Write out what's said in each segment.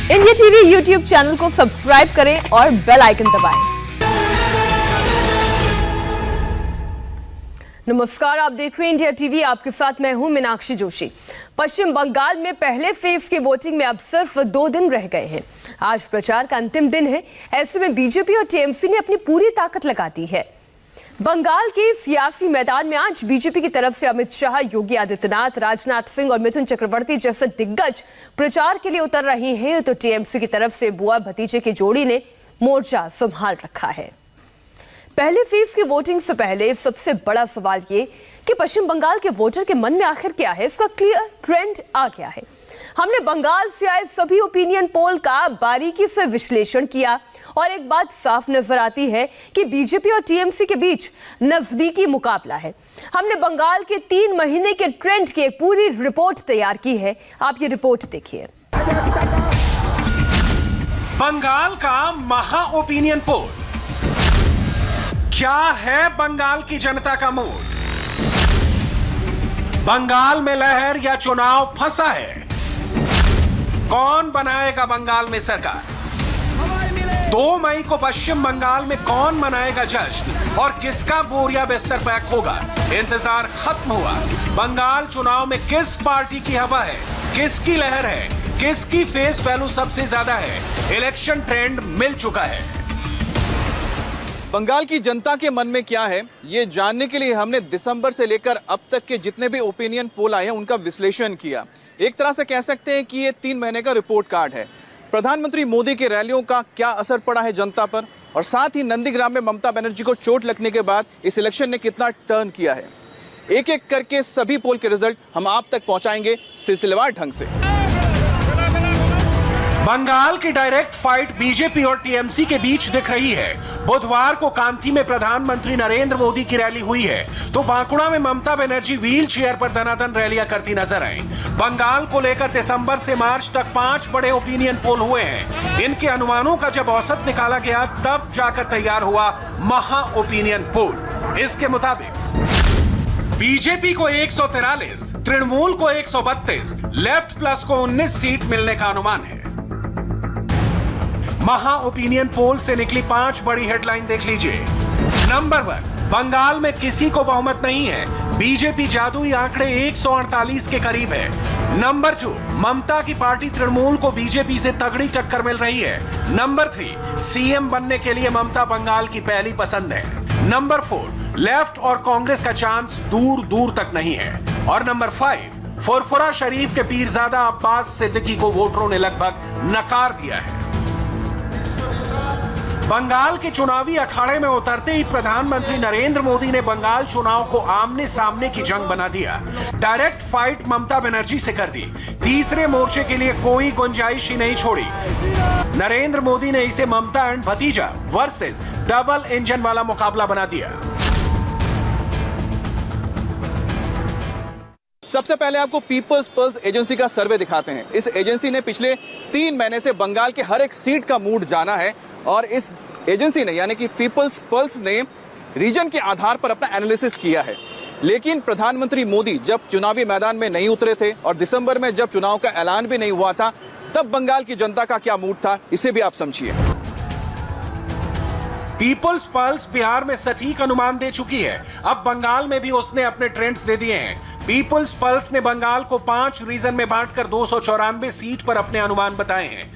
India TV YouTube channel को subscribe करें और बेल आइकन दबाएं। नमस्कार, आप देख रहे हैं इंडिया टीवी। आपके साथ मैं हूं मीनाक्षी जोशी। पश्चिम बंगाल में पहले फेज की वोटिंग में अब सिर्फ 2 दिन रह गए हैं। आज प्रचार का अंतिम दिन है। ऐसे में बीजेपी और टीएमसी ने अपनी पूरी ताकत लगा दी है। बंगाल के सियासी मैदान में आज बीजेपी की तरफ से अमित शाह, योगी आदित्यनाथ, राजनाथ सिंह और मिथुन चक्रवर्ती जैसे दिग्गज प्रचार के लिए उतर रहे हैं, तो टीएमसी की तरफ से बुआ भतीजे की जोड़ी ने मोर्चा संभाल रखा है। पहले फेज की वोटिंग से पहले सबसे बड़ा सवाल ये कि पश्चिम बंगाल के वोटर के मन में आखिर क्या है। इसका क्लियर ट्रेंड आ गया है। हमने बंगाल से आए सभी ओपिनियन पोल का बारीकी से विश्लेषण किया और एक बात साफ नजर आती है कि बीजेपी और टीएमसी के बीच नजदीकी मुकाबला है। हमने बंगाल के 3 महीने के ट्रेंड की एक पूरी रिपोर्ट तैयार की है। आप ये रिपोर्ट देखिए। बंगाल का महा ओपिनियन पोल। क्या है बंगाल की जनता का मूड? बंगाल में लहर या चुनाव फंसा है? कौन बनाएगा बंगाल में सरकार? 2 मई को पश्चिम बंगाल में कौन मनाएगा जश्न और किसका बोरिया बिस्तर पैक होगा? इंतजार खत्म हुआ। बंगाल चुनाव में किस पार्टी की हवा है, किसकी लहर है, किसकी फेस वैल्यू सबसे ज्यादा है? इलेक्शन ट्रेंड मिल चुका है। बंगाल की जनता के मन में क्या है, ये जानने के लिए हमने दिसंबर से लेकर अब तक के जितने भी ओपिनियन पोल आए हैं उनका विश्लेषण किया। एक तरह से कह सकते हैं कि ये 3 महीने का रिपोर्ट कार्ड है। प्रधानमंत्री मोदी के रैलियों का क्या असर पड़ा है जनता पर, और साथ ही नंदीग्राम में ममता बनर्जी को चोट लगने के बाद इस इलेक्शन ने कितना टर्न किया है। एक एक करके सभी पोल के रिजल्ट हम आप तक पहुंचाएंगे सिलसिलेवार ढंग से। बंगाल की डायरेक्ट फाइट बीजेपी और टीएमसी के बीच दिख रही है। बुधवार को कांथी में प्रधानमंत्री नरेंद्र मोदी की रैली हुई है, तो बांकुड़ा में ममता बनर्जी व्हील चेयर पर दनादन रैलियां करती नजर आई। बंगाल को लेकर दिसंबर से मार्च तक 5 बड़े ओपिनियन पोल हुए हैं। इनके अनुमानों का जब औसत निकाला गया तब जाकर तैयार हुआ महा ओपिनियन पोल। इसके मुताबिक बीजेपी को 143, तृणमूल को 132, लेफ्ट प्लस को 19 सीट मिलने का अनुमान है। महा ओपिनियन पोल से निकली 5 बड़ी हेडलाइन देख लीजिए। नंबर 1, बंगाल में किसी को बहुमत नहीं है। बीजेपी जादुई आंकड़े 148 के करीब है। नंबर 2, ममता की पार्टी तृणमूल को बीजेपी से तगड़ी टक्कर मिल रही है। नंबर 3, सीएम बनने के लिए ममता बंगाल की पहली पसंद है। नंबर 4, लेफ्ट और कांग्रेस का चांस दूर दूर तक नहीं है। और नंबर 5, फुरफुरा शरीफ के पीरजादा अब्बास सिद्दीकी को वोटरों ने लगभग नकार दिया है। बंगाल के चुनावी अखाड़े में उतरते ही प्रधानमंत्री नरेंद्र मोदी ने बंगाल चुनाव को आमने सामने की जंग बना दिया। डायरेक्ट फाइट ममता बनर्जी से कर दी। तीसरे मोर्चे के लिए कोई गुंजाइश ही नहीं छोड़ी। नरेंद्र मोदी ने इसे ममता एंड भतीजा वर्सेस डबल इंजन वाला मुकाबला बना दिया। सबसे पहले आपको पीपल्स पल्स एजेंसी का सर्वे दिखाते हैं। इस एजेंसी ने पिछले 3 महीने से बंगाल के हर एक सीट का मूड जाना है, और इस एजेंसी ने यानी कि पीपल्स पल्स ने रीजन के आधार पर अपना एनालिसिस किया है। लेकिन प्रधानमंत्री मोदी जब चुनावी मैदान में नहीं उतरे थे और दिसंबर में जब चुनाव का ऐलान भी नहीं हुआ था, तब बंगाल की जनता का क्या मूड था, इसे भी आप समझिए। पीपल्स पल्स बिहार में सटीक अनुमान दे चुकी है। अब बंगाल में भी उसने अपने ट्रेंड्स दे दिए हैं। पीपल्स पल्स ने बंगाल को 5 रीजन में बांटकर 294 सीट पर अपने अनुमान बताए हैं।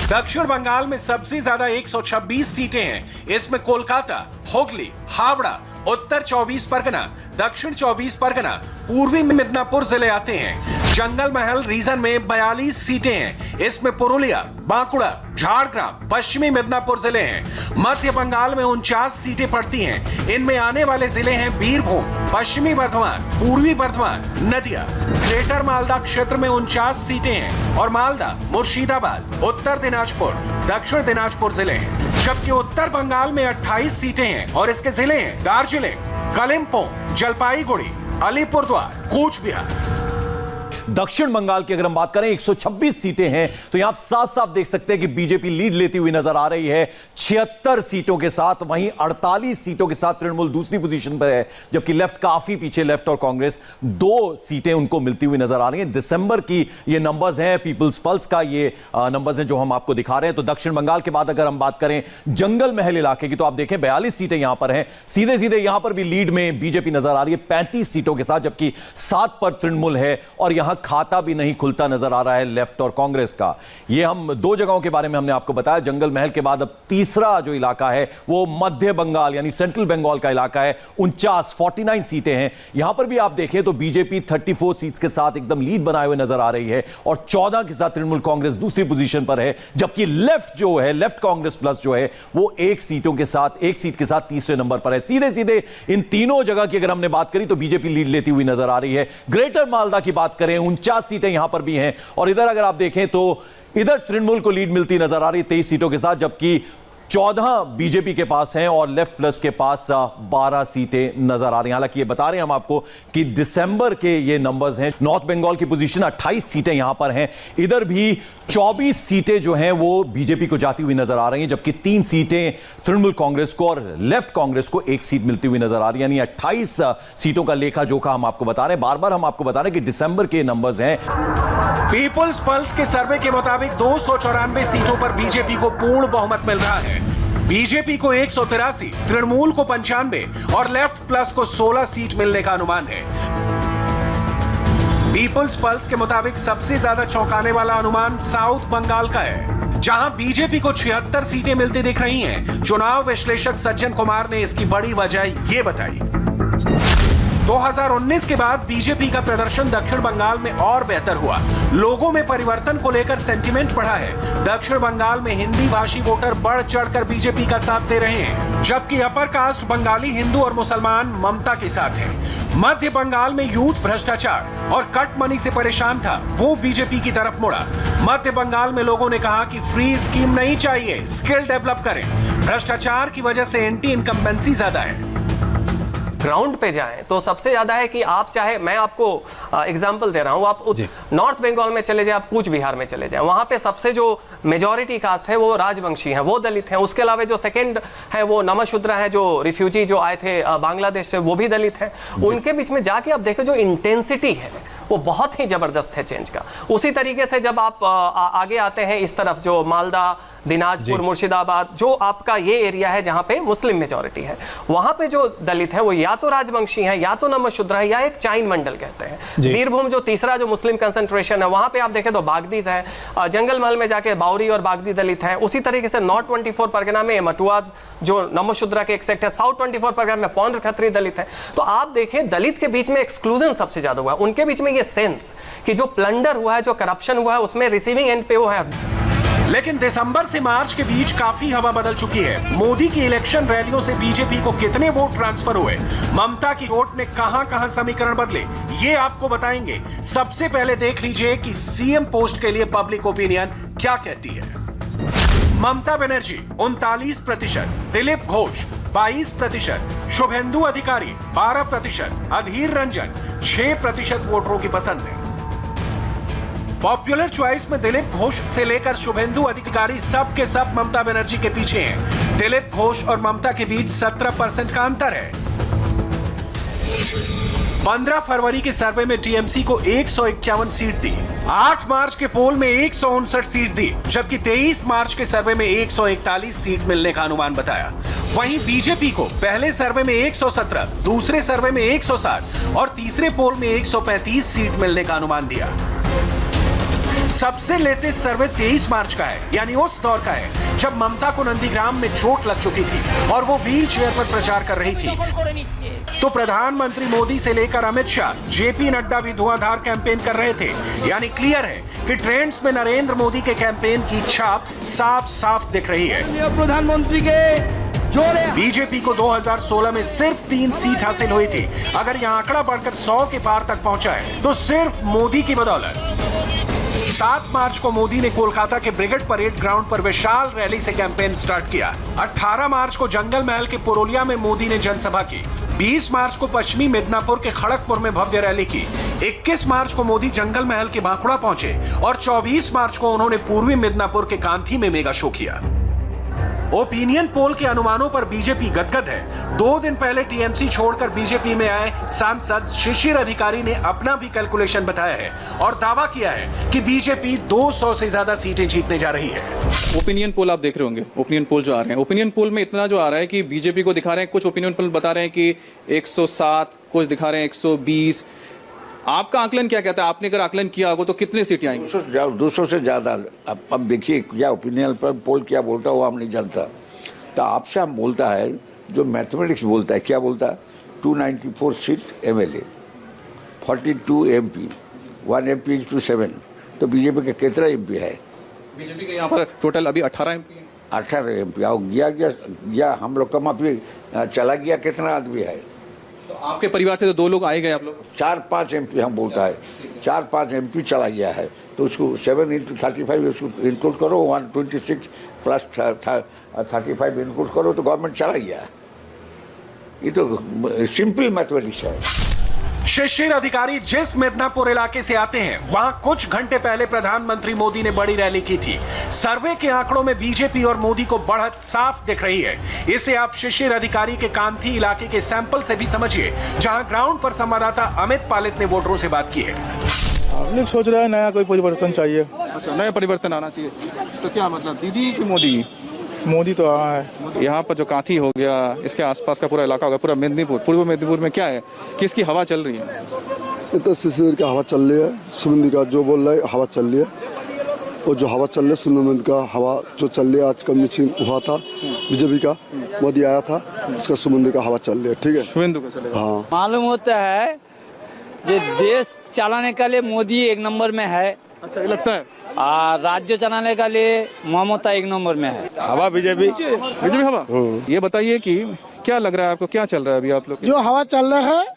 दक्षिण बंगाल में सबसे ज्यादा 126 सीटें हैं। इसमें कोलकाता, हुगली, हावड़ा, उत्तर 24 परगना, दक्षिण 24 परगना, पूर्वी मिदनापुर जिले आते हैं। जंगल महल रीजन में 42 सीटें हैं। इसमें पुरुलिया, बांकुड़ा, झारग्राम, पश्चिमी मिदनापुर जिले हैं। मध्य बंगाल में 49 सीटें पड़ती हैं। इनमें आने वाले जिले हैं बीरभूम, पश्चिमी बर्धमान, पूर्वी बर्धमान, नदिया। ग्रेटर मालदा क्षेत्र में 49 सीटें हैं और मालदा, मुर्शिदाबाद, उत्तर दिनाजपुर, दक्षिण दिनाजपुर जिले हैं। जबकि उत्तर बंगाल में 28 सीटें हैं और इसके जिले हैं दार्जिलिंग, कालिम्पोंग, जलपाईगुड़ी, अलीपुरद्वार, कूच बिहार। दक्षिण बंगाल की अगर हम बात करें 126 सीटें हैं, तो यहां आप साफ साफ देख सकते हैं कि बीजेपी लीड लेती हुई नजर आ रही है 76 सीटों के साथ। वहीं 48 सीटों के साथ तृणमूल दूसरी पोजीशन पर है, जबकि लेफ्ट काफी पीछे, लेफ्ट और कांग्रेस 2 सीटें उनको मिलती हुई नजर आ रही हैं। दिसंबर की ये नंबर्स हैं, पीपल्स पल्स का ये नंबर्स हैं जो हम आपको दिखा रहे हैं। तो दक्षिण बंगाल के बाद अगर हम बात करें जंगल महल इलाके की, तो आप देखें 42 सीटें यहां पर हैं। सीधे सीधे यहां पर भी लीड में बीजेपी नजर आ रही है 35 सीटों के साथ, जबकि 7 पर तृणमूल है। और यहां खाता भी नहीं खुलता नजर आ रहा है लेफ्ट और कांग्रेस का। ये हम 2 जगहों के बारे में हमने आपको बताया। जंगल महल के बाद अब तीसरा जो इलाका है वो मध्य बंगाल यानी सेंट्रल बंगाल का इलाका है। 49 सीटें हैं। यहां पर भी आप देखें तो बीजेपी 34 सीट्स के साथ एकदम लीड बनाए हुए नजर आ रही है और 14 के साथ तृणमूल कांग्रेस दूसरी पोजीशन पर है, जबकि लेफ्ट जो है, लेफ्ट कांग्रेस प्लस जो है, वो 1 सीट के साथ तीसरे नंबर पर है। सीधे सीधे इन तीनों जगह की अगर हमने बात करी तो बीजेपी लीड लेती हुई नजर आ रही है। ग्रेटर मालदा की बात करें 49 सीटें यहां पर भी हैं और इधर अगर आप देखें तो इधर तृणमूल को लीड मिलती नजर आ रही है 23 सीटों के साथ, जबकि 14 बीजेपी के पास हैं और लेफ्ट प्लस के पास 12 सीटें नजर आ रही हैं। हालांकि ये बता रहे हैं हम आपको कि दिसंबर के ये नंबर्स हैं। नॉर्थ बंगाल की पोजीशन 28 सीटें यहां पर हैं। इधर भी 24 सीटें जो हैं वो बीजेपी को जाती हुई नजर आ रही हैं, जबकि 3 सीटें तृणमूल कांग्रेस को और लेफ्ट कांग्रेस को 1 सीट मिलती हुई नजर आ रही है। यानी 28 सीटों का लेखा जोखा हम आपको बता रहे हैं। बार बार हम आपको बता रहे हैं कि दिसंबर के नंबर्स हैं। पीपल्स पल्स के सर्वे के मुताबिक 294 सीटों पर बीजेपी को पूर्ण बहुमत मिल रहा है। बीजेपी को 183, तृणमूल को 95 और लेफ्ट प्लस को 16 सीट मिलने का अनुमान है। पीपल्स पल्स के मुताबिक सबसे ज्यादा चौंकाने वाला अनुमान साउथ बंगाल का है, जहां बीजेपी को 76 सीटें मिलती दिख रही हैं। चुनाव विश्लेषक सज्जन कुमार ने इसकी बड़ी वजह ये बताई। 2019 के बाद बीजेपी का प्रदर्शन दक्षिण बंगाल में और बेहतर हुआ। लोगों में परिवर्तन को लेकर सेंटिमेंट बढ़ा है। दक्षिण बंगाल में हिंदी भाषी वोटर बढ़ चढ़कर बीजेपी का साथ दे रहे हैं, जबकि अपर कास्ट बंगाली हिंदू और मुसलमान ममता के साथ हैं। मध्य बंगाल में यूथ भ्रष्टाचार और कट मनी से परेशान था, वो बीजेपी की तरफ मुड़ा। मध्य बंगाल में लोगों ने कहा कि फ्री स्कीम नहीं चाहिए, स्किल डेवलप करें। भ्रष्टाचार की वजह से एंटी इनकम्बेंसी ज्यादा है। ग्राउंड पे जाएं तो सबसे ज्यादा है कि आप चाहे, मैं आपको एग्जांपल दे रहा हूं, आप नॉर्थ बंगाल में चले जाएं, आप कूच बिहार में चले जाएं, वहां पे सबसे जो मेजॉरिटी कास्ट है वो राजवंशी है, वो दलित हैं। उसके अलावा जो सेकंड है वो नमशूद्रा है, जो रिफ्यूजी जो आए थे बांग्लादेश से, वो भी दलित हैं। उनके बीच में जाके आप देखो जो इंटेंसिटी है वो बहुत ही जबरदस्त है चेंज का। उसी तरीके से जब आप आगे आते हैं इस तरफ, जो मालदा, दिनाजपुर, मुर्शिदाबाद, जो आपका ये एरिया है जहां पे मुस्लिम मेजॉरिटी है, वहां पे जो दलित है वो या तो राजवंशी है, या तो नमशूद्रा है, या एक चाइन मंडल कहते हैं। बीरभूम जो तीसरा जो मुस्लिम कंसंट्रेशन है, वहां पे आप देखें तो बागदीज है। जंगल महल में जाके बाउरी और बागदी दलित है। उसी तरीके से नॉर्थ 24 परगना में मटुआज जो नमशूद्रा के एक सेक्ट है, साउथ 24 परगना में पौंड्र खत्री दलित है। तो आप देखें दलित के बीच में एक्सक्लूजन सबसे ज्यादा हुआ है। उनके बीच में ये सेंस कि जो प्लंडर हुआ है, जो करप्शन हुआ है, उसमें रिसीविंग एंड पे वो है। लेकिन दिसंबर से मार्च के बीच काफी हवा बदल चुकी है। मोदी की इलेक्शन रैलियों से बीजेपी को कितने वोट ट्रांसफर हुए, ममता की वोट ने कहां-कहां समीकरण बदले, ये आपको बताएंगे। सबसे पहले देख लीजिए कि सीएम पोस्ट के लिए पब्लिक ओपिनियन क्या कहती है। ममता बनर्जी 39%, दिलीप घोष 22%, शुभेंदु अधिकारी 12%, अधीर रंजन 6% वोटरों की पसंद है। पॉपुलर चॉइस में दिलीप घोष से लेकर शुभेंदु अधिकारी सब के सब ममता बनर्जी के पीछे हैं। दिलीप घोष और ममता के बीच 17% का अंतर है। 15 फरवरी के सर्वे में टीएमसी को 151 सीट दी, 8 मार्च के पोल में 159 सीट दी, जबकि 23 मार्च के सर्वे में 141 सीट मिलने का अनुमान बताया। वहीं बीजेपी को पहले सर्वे में 117, दूसरे सर्वे में 107 और तीसरे पोल में 135 सीट मिलने का अनुमान दिया। सबसे लेटेस्ट सर्वे 23 मार्च का है, यानी उस दौर का है जब ममता को नंदीग्राम में चोट लग चुकी थी और वो व्हील चेयर पर प्रचार कर रही थी। तो प्रधानमंत्री मोदी से लेकर अमित शाह, जेपी नड्डा भी धुआंधार कैंपेन कर रहे थे। यानी क्लियर है कि ट्रेंड्स में नरेंद्र मोदी के कैंपेन की छाप साफ साफ दिख रही है। प्रधानमंत्री के बीजेपी को 2016 में सिर्फ 3 सीट हासिल हुई थी। अगर यह आंकड़ा बढ़कर 100 के पार तक पहुंचा है तो सिर्फ मोदी की बदौलत। 7 मार्च को मोदी ने कोलकाता के ब्रिगेड परेड ग्राउंड पर विशाल रैली से कैंपेन स्टार्ट किया। 18 मार्च को जंगल महल के पुरोलिया में मोदी ने जनसभा की। 20 मार्च को पश्चिमी मिदनापुर के खड़गपुर में भव्य रैली की। 21 मार्च को मोदी जंगल महल के बांकुड़ा पहुंचे और 24 मार्च को उन्होंने पूर्वी मिदनापुर के कांथी में मेगा शो किया। ओपिनियन पोल के अनुमानों पर बीजेपी गदगद है। 2 दिन पहले टीएमसी छोड़कर बीजेपी में आए सांसद शिशिर अधिकारी ने अपना भी कैलकुलेशन बताया है और दावा किया है कि बीजेपी 200 से ज्यादा सीटें जीतने जा रही है। ओपिनियन पोल आप देख रहे होंगे, ओपिनियन पोल जो आ रहे हैं, ओपिनियन पोल में इतना जो आ रहा है कि बीजेपी को दिखा रहे हैं, कुछ ओपिनियन पोल बता रहे हैं कि 107, कुछ दिखा रहे हैं 120। आपका आकलन क्या कहता है? आपने अगर आकलन किया होगा तो कितने सीटें आएंगी? 200 से ज्यादा। अब देखिए क्या ओपिनियन पर पोल क्या बोलता है वो हम नहीं जानता। तो आपसे हम बोलता है जो मैथमेटिक्स बोलता है, क्या बोलता है? 294 seat MLA, 42 MP, 1 MP to 7। तो बीजेपी का कितना एमपी है? बीजेपी के यहाँ पर टोटल अभी 18 एमपी। 18 एमपी। आओ गया हम लोग कम अभी चला गया कितना आदमी है? तो आपके परिवार से तो 2 लोग आए गए आप लोग? 4-5 एमपी हम बोलता है, 4-5 एमपी चला गया है। तो उसको 7 into 35 उसको इंक्लूड करो, 126 प्लस 35 इंक्लूड करो तो गवर्नमेंट चला गया। ये तो सिंपल मैथमेटिक्स है। शिशिर अधिकारी जिस मिदनापुर इलाके से आते हैं वहां कुछ घंटे पहले प्रधानमंत्री मोदी ने बड़ी रैली की थी। सर्वे के आंकड़ों में बीजेपी और मोदी को बढ़त साफ दिख रही है। इसे आप शिशिर अधिकारी के कांथी इलाके के सैंपल से भी समझिए, जहां ग्राउंड पर संवाददाता अमित पालित ने वोटरों से बात की है। पब्लिक सोच रहा है नया कोई परिवर्तन चाहिए। अच्छा, नया परिवर्तन आना चाहिए। तो क्या मतलब दीदी की मोदी? मोदी तो आया है। यहाँ पर जो कांथी हो गया, इसके आसपास का पूरा इलाका होगा, पूरा मेदिनीपुर, पूर्व मेदिनीपुर में क्या है, किसकी हवा चल रही है? ये तो शिशिर की हवा चल रही है। सुमंदी का जो बोल रहा है हवा चल रही है, और जो हवा चल रही है सुमंदी का हवा जो चल रही है। आज का मीटिंग हुआ था बीजेपी का, मोदी आया था, उसका सुमंदी का हवा चल रही है। ठीक है, शुभेंदु का चलेगा। हाँ, मालूम होता है जो देश चलाने के लिए मोदी 1 नंबर में है। अच्छा, ये लगता है। राज्य चलाने के लिए ममता 1 नंबर में है। हवा बीजेपी हवा। ये बताइए कि क्या लग रहा है आपको, क्या चल रहा है अभी आप लोग? जो हवा चल रहा है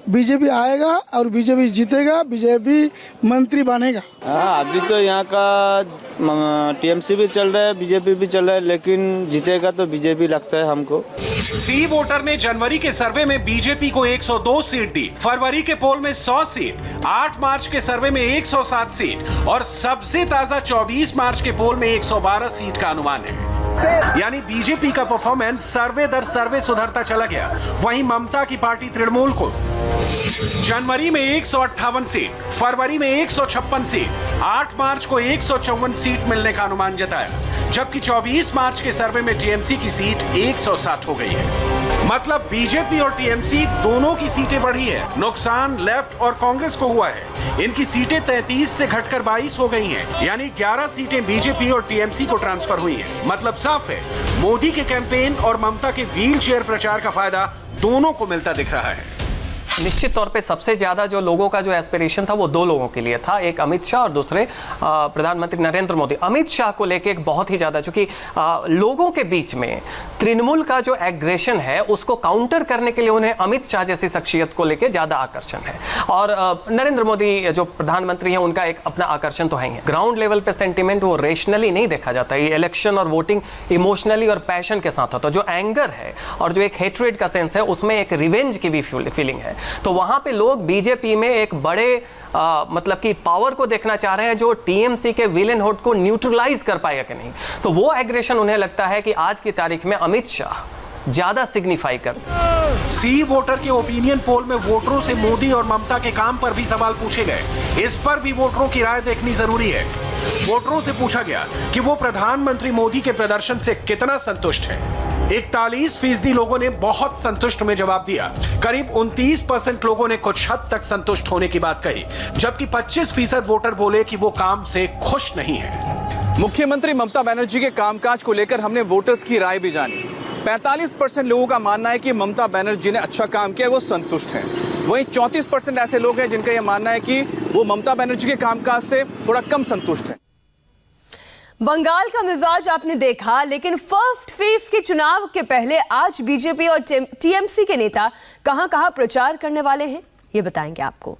बीजेपी आएगा और बीजेपी जीतेगा, बीजेपी मंत्री बनेगा। हाँ, अभी तो यहाँ का टीएमसी भी चल रहा है, बीजेपी भी चल रहा है, लेकिन जीतेगा तो बीजेपी लगता है हमको। सी वोटर ने जनवरी के सर्वे में बीजेपी को 102 सीट दी, फरवरी के पोल में 100 सीट, 8 मार्च के सर्वे में 107 सीट और सबसे ताजा 24 मार्च के पोल में 112 सीट का अनुमान है। यानी बीजेपी का परफॉर्मेंस सर्वे दर सर्वे सुधरता चला गया। वहीं ममता की पार्टी तृणमूल को जनवरी में 158 सीट, फरवरी में 156 सीट, 8 मार्च को 154 सीट मिलने का अनुमान जताया, जबकि 24 मार्च के सर्वे में टीएमसी की सीट 160 हो गई है। मतलब बीजेपी और टीएमसी दोनों की सीटें बढ़ी है। नुकसान लेफ्ट और कांग्रेस को हुआ है। इनकी सीटें 33 से घटकर 22 हो गई हैं, यानी 11 सीटें बीजेपी और टीएमसी को ट्रांसफर हुई हैं। मतलब साफ है, मोदी के कैंपेन और ममता के व्हील चेयर प्रचार का फायदा दोनों को मिलता दिख रहा है। निश्चित तौर पे सबसे ज्यादा जो लोगों का जो एस्पिरेशन था वो 2 लोगों के लिए था, एक अमित शाह और दूसरे प्रधानमंत्री नरेंद्र मोदी। अमित शाह को लेके एक बहुत ही ज्यादा, चूंकि लोगों के बीच में तृणमूल का जो एग्रेशन है उसको काउंटर करने के लिए उन्हें अमित शाह जैसी शख्सियत को लेके ज्यादा आकर्षण है। और नरेंद्र मोदी जो प्रधानमंत्री हैं उनका एक अपना आकर्षण तो है ही। ग्राउंड लेवल पे सेंटिमेंट वो रेशनली नहीं देखा जाता, ये इलेक्शन और वोटिंग इमोशनली और पैशन के साथ होता है। जो एंगर है और जो एक हेट्रेड का सेंस है उसमें एक रिवेंज की भी फीलिंग है। तो वहां पे लोग बीजेपी में एक बड़े मतलब कि पावर को देखना चाह रहे हैं जो टीएमसी के विलेन हुड को न्यूट्रलाइज कर पाएगा कि नहीं। तो वो एग्रेशन उन्हें लगता है कि आज की तारीख में अमित शाह ज्यादा सिग्निफाई कर सकते। सी वोटर के ओपिनियन पोल में वोटरों से मोदी और ममता के काम पर भी सवाल पूछे गए। इस पर भी वोटरों की राय देखनी जरूरी है। वोटरों से पूछा गया कि वो प्रधानमंत्री मोदी के प्रदर्शन से कितना संतुष्ट है। 41% लोगों ने बहुत संतुष्ट में जवाब दिया। करीब 29% लोगों ने कुछ हद तक संतुष्ट होने की बात कही, जबकि 25% वोटर बोले कि वो काम से खुश नहीं है। मुख्यमंत्री ममता बनर्जी के कामकाज को लेकर हमने वोटर्स की राय भी जानी। 45% लोगों का मानना है कि ममता बनर्जी ने अच्छा काम किया, वो संतुष्ट हैं। वहीं 34% ऐसे लोग हैं जिनका यह मानना है कि वो ममता बनर्जी के कामकाज से थोड़ा कम संतुष्ट हैं। बंगाल का मिजाज आपने देखा, लेकिन फर्स्ट फेज के चुनाव के पहले आज बीजेपी और टीएमसी के नेता कहां-कहां प्रचार करने वाले हैं, ये बताएंगे आपको।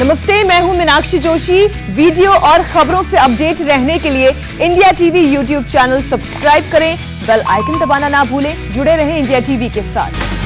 नमस्ते, मैं हूं मीनाक्षी जोशी। वीडियो और खबरों से अपडेट रहने के लिए India TV YouTube channel subscribe करें, बेल आइकन दबाना ना भूलें। जुड़े रहें इंडिया टीवी के साथ।